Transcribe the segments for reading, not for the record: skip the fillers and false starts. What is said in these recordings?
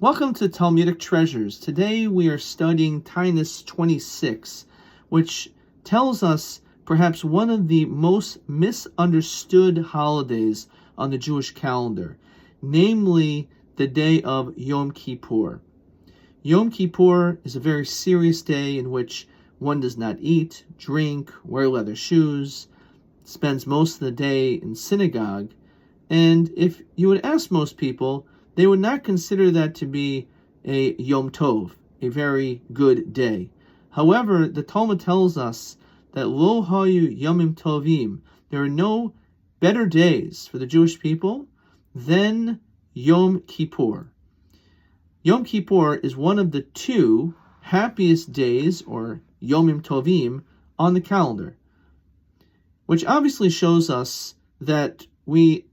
Welcome to Talmudic Treasures. Today we are studying Taanit 26, which tells us perhaps one of the most misunderstood holidays on the Jewish calendar, namely the day of Yom Kippur. Yom Kippur is a very serious day in which one does not eat, drink, wear leather shoes, spends most of the day in synagogue, and if you would ask most people, they would not consider that to be a Yom Tov, a very good day. However, the Talmud tells us that Lo Hayu Yomim Tovim, there are no better days for the Jewish people than Yom Kippur. Yom Kippur is one of the two happiest days, or Yomim Tovim, on the calendar, which obviously shows us that we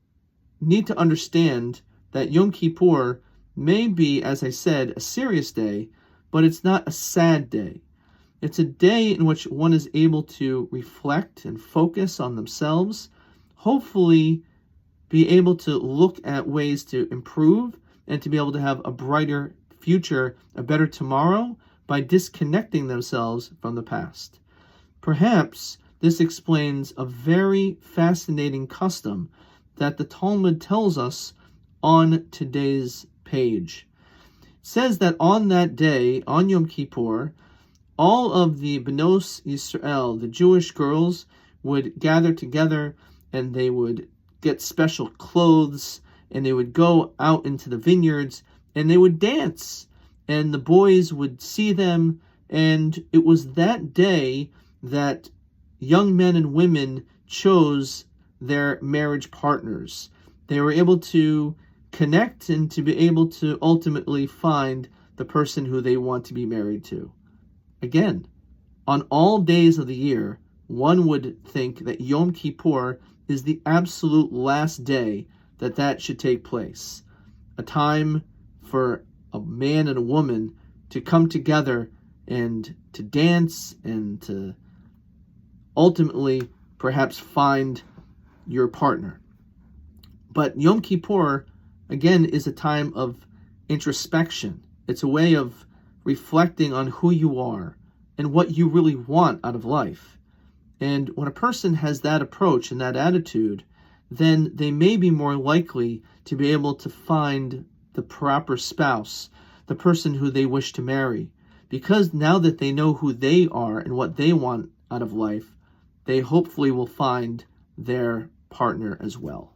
need to understand that Yom Kippur may be, as I said, a serious day, but it's not a sad day. It's a day in which one is able to reflect and focus on themselves, hopefully be able to look at ways to improve and to be able to have a brighter future, a better tomorrow, by disconnecting themselves from the past. Perhaps this explains a very fascinating custom that the Talmud tells us on today's page. It says that on that day, on Yom Kippur, all of the Benos Yisrael, the Jewish girls, would gather together and they would get special clothes and they would go out into the vineyards and they would dance, and the boys would see them, and it was that day that young men and women chose their marriage partners. They were able to connect and to be able to ultimately find the person who they want to be married to. Again, on all days of the year, one would think that Yom Kippur is the absolute last day that should take place. A time for a man and a woman to come together and to dance and to ultimately perhaps find your partner. But Yom Kippur, again, is a time of introspection. It's a way of reflecting on who you are and what you really want out of life. And when a person has that approach and that attitude, then they may be more likely to be able to find the proper spouse, the person who they wish to marry. Because now that they know who they are and what they want out of life, they hopefully will find their partner as well.